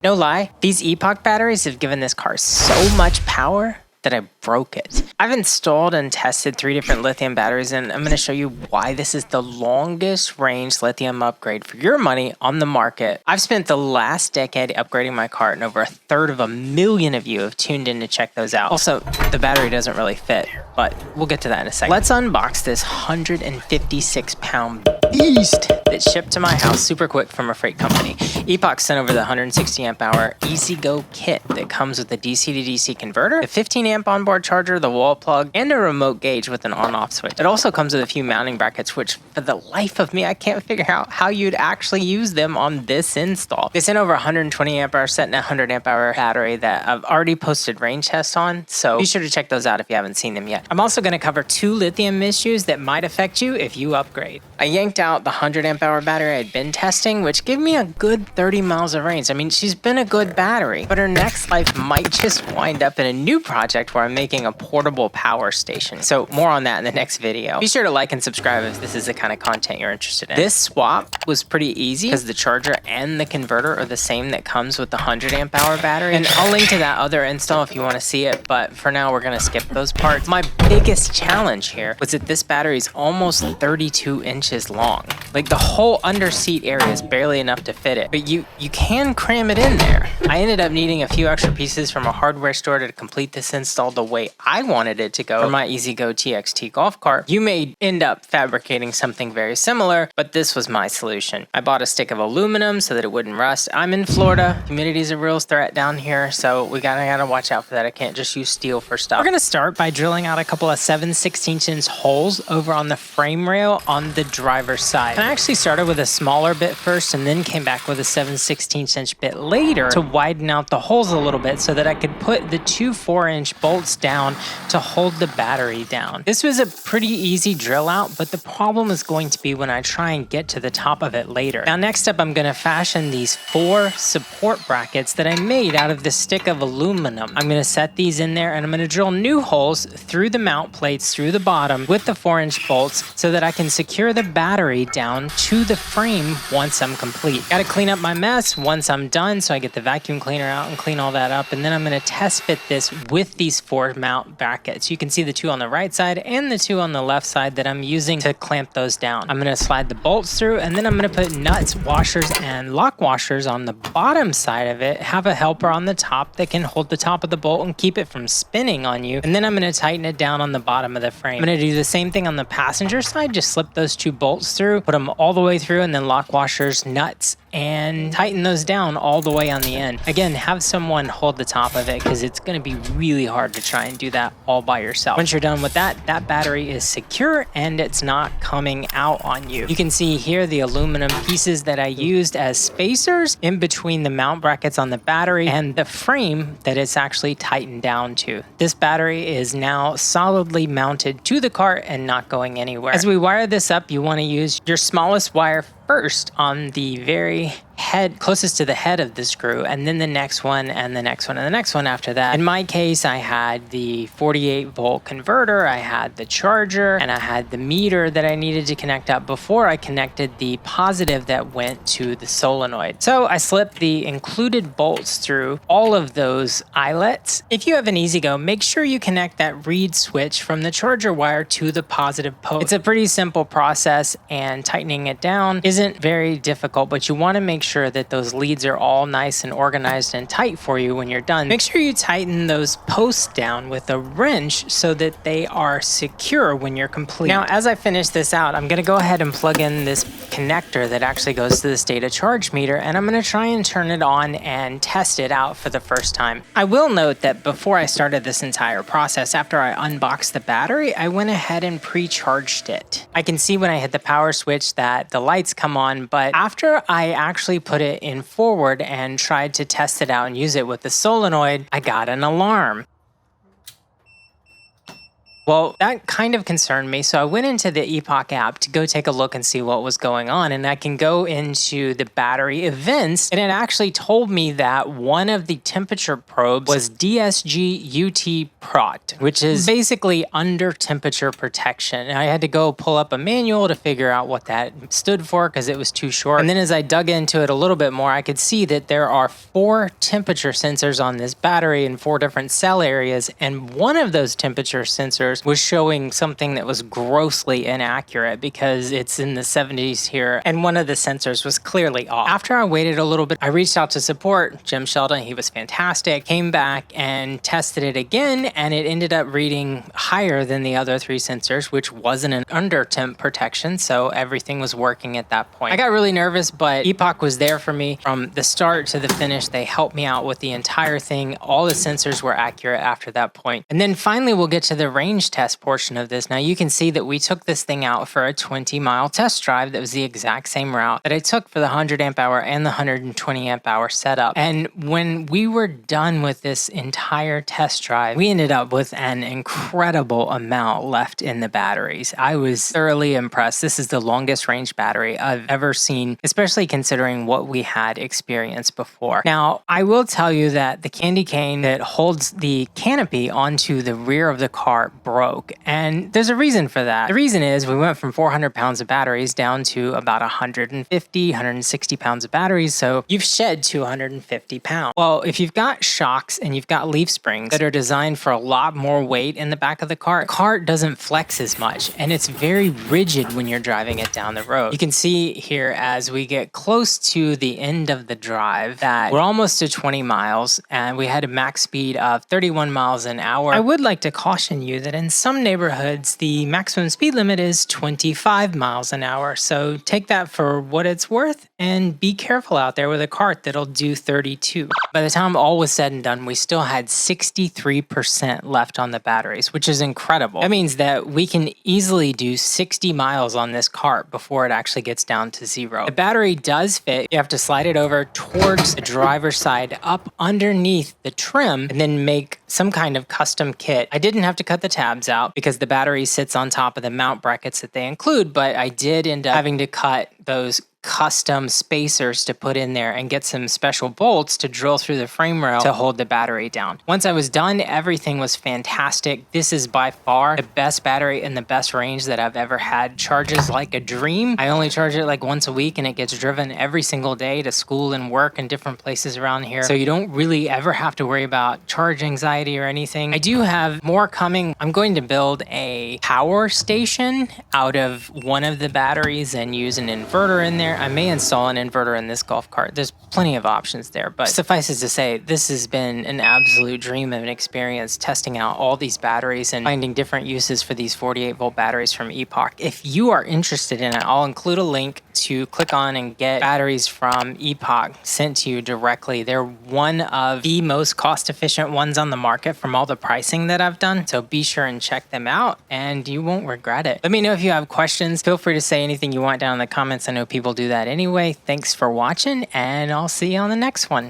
No lie, these Epoch batteries have given this car so much power that I broke it. I've installed and tested 3 different lithium batteries, and I'm going to show you why this is the longest range lithium upgrade for your money on the market. I've spent the last decade upgrading my cart, and over 1/3 of a million of you have tuned in to check those out. Also, the battery doesn't really fit, but we'll get to that in a second. Let's unbox this 156-pound beast that shipped to my house super quick from a freight company. Epoch sent over the 160 amp hour EZGO kit that comes with a DC to DC converter, a 15 amp onboard charger, the wall plug, and a remote gauge with an on-off switch. It also comes with a few mounting brackets, which for the life of me, I can't figure out how you'd actually use them on this install. They sent over 120 amp hour set and a 100 amp hour battery that I've already posted range tests on, so be sure to check those out if you haven't seen them yet. I'm also going to cover 2 lithium issues that might affect you if you upgrade. I yanked out the 100 amp hour battery I'd been testing, which gave me a good 30 miles of range. I mean, she's been a good battery, but her next life might just wind up in a new project where I'm making a portable power station. So more on that in the next video. Be sure to like and subscribe if this is the kind of content you're interested in. This swap was pretty easy because the charger and the converter are the same that comes with the 100 amp hour battery. And I'll link to that other install if you want to see it, but for now we're going to skip those parts. My biggest challenge here was that this battery is almost 32 inches long. Like the whole under seat area is barely enough to fit it, but you can cram it in there. I ended up needing a few extra pieces from a hardware store to complete this install the way I wanted it to go for my EZGO TXT golf cart. You may end up fabricating something very similar, but this was my solution. I bought a stick of aluminum so that it wouldn't rust. I'm in Florida. Humidity is a real threat down here, so we gotta watch out for that. I can't just use steel for stuff. We're gonna start by drilling out a couple of 7/16" holes over on the frame rail on the driver's side. And I actually started with a smaller bit first and then came back with a 7/16" bit later to widen out the holes a little bit so that I could put the 2 4-inch bolts down to hold the battery down. This was a pretty easy drill out, but the problem is going to be when I try and get to the top of it later. Now next up, I'm going to fashion these 4 support brackets that I made out of this stick of aluminum. I'm going to set these in there and I'm going to drill new holes through the mount plates through the bottom with the 4-inch bolts so that I can secure the battery down to the frame once I'm complete. Got to clean up my mess once I'm done, so I get the vacuum cleaner out and clean all that up, and then I'm going to test fit this with these 4 mount brackets. You can see the 2 on the right side and the 2 on the left side that I'm using to clamp those down. I'm going to slide the bolts through, and then I'm going to put nuts, washers, and lock washers on the bottom side of it. Have a helper on the top that can hold the top of the bolt and keep it from spinning on you, and then I'm going to tighten it down on the bottom of the frame. I'm going to do the same thing on the passenger side. Just slip those 2 bolts through, put them all the way through, and then lock washers, nuts, and tighten those down all the way on the end. Again, have someone hold the top of it because it's going to be really hard to try and do that all by yourself. Once you're done with that, that battery is secure and it's not coming out on you. You can see here the aluminum pieces that I used as spacers in between the mount brackets on the battery and the frame that it's actually tightened down to. This battery is now solidly mounted to the cart and not going anywhere. As we wire this up, you want to use your smallest wire first on the very head closest to the head of the screw, and then the next one and the next one and the next one after that. In my case, I had the 48-volt converter, I had the charger, and I had the meter that I needed to connect up before I connected the positive that went to the solenoid. So I slipped the included bolts through all of those eyelets. If you have an EZGO, make sure you connect that reed switch from the charger wire to the positive post. It's a pretty simple process, and tightening it down isn't very difficult, but you want to make sure that those leads are all nice and organized and tight for you when you're done. Make sure you tighten those posts down with a wrench so that they are secure when you're complete. Now, as I finish this out, I'm going to go ahead and plug in this connector that actually goes to the state of charge meter, and I'm going to try and turn it on and test it out for the first time. I will note that before I started this entire process, after I unboxed the battery, I went ahead and pre-charged it. I can see when I hit the power switch that the lights come on, but after I actually put it in forward and tried to test it out and use it with the solenoid, I got an alarm. Well, that kind of concerned me. So I went into the Epoch app to go take a look and see what was going on. And I can go into the battery events, and it actually told me that one of the temperature probes was DSG-UT Prot, which is basically under temperature protection. And I had to go pull up a manual to figure out what that stood for because it was too short. And then as I dug into it a little bit more, I could see that there are 4 temperature sensors on this battery in 4 different cell areas. And one of those temperature sensors was showing something that was grossly inaccurate because it's in the 70s here. And one of the sensors was clearly off. After I waited a little bit, I reached out to support, Jim Sheldon. He was fantastic. Came back and tested it again, and it ended up reading higher than the other 3 sensors, which wasn't an under temp protection. So everything was working at that point. I got really nervous, but Epoch was there for me from the start to the finish. They helped me out with the entire thing. All the sensors were accurate after that point. And then finally, we'll get to the range test portion of this. Now you can see that we took this thing out for a 20-mile test drive that was the exact same route that I took for the 100 amp hour and the 120 amp hour setup. And when we were done with this entire test drive, we ended up with an incredible amount left in the batteries. I was thoroughly impressed. This is the longest range battery I've ever seen, especially considering what we had experienced before. Now, I will tell you that the candy cane that holds the canopy onto the rear of the cart broke, and there's a reason for that. The reason is we went from 400 pounds of batteries down to about 150, 160 pounds of batteries, so you've shed 250 pounds. Well, if you've got shocks and you've got leaf springs that are designed for a lot more weight in the back of the cart doesn't flex as much, and it's very rigid when you're driving it down the road. You can see here as we get close to the end of the drive that we're almost to 20 miles, and we had a max speed of 31 miles an hour. I would like to caution you that in some neighborhoods, the maximum speed limit is 25 miles an hour. So take that for what it's worth and be careful out there with a cart that'll do 32. By the time all was said and done, we still had 63% left on the batteries, which is incredible. That means that we can easily do 60 miles on this cart before it actually gets down to 0. The battery does fit. You have to slide it over towards the driver's side up underneath the trim and then make some kind of custom kit. I didn't have to cut the tabs out because the battery sits on top of the mount brackets that they include, but I did end up having to cut those custom spacers to put in there and get some special bolts to drill through the frame rail to hold the battery down. Once I was done, everything was fantastic. This is by far the best battery and the best range that I've ever had. Charges like a dream. I only charge it like once a week, and it gets driven every single day to school and work and different places around here. So you don't really ever have to worry about charge anxiety or anything. I do have more coming. I'm going to build a power station out of one of the batteries and use an inverter in there. I may install an inverter in this golf cart. There's plenty of options there, but suffice it to say, this has been an absolute dream of an experience testing out all these batteries and finding different uses for these 48 volt batteries from Epoch. If you are interested in it, I'll include a link to click on and get batteries from Epoch sent to you directly. They're one of the most cost efficient ones on the market from all the pricing that I've done. So be sure and check them out and you won't regret it. Let me know if you have questions. Feel free to say anything you want down in the comments. I know people do that anyway. Thanks for watching, and I'll see you on the next one.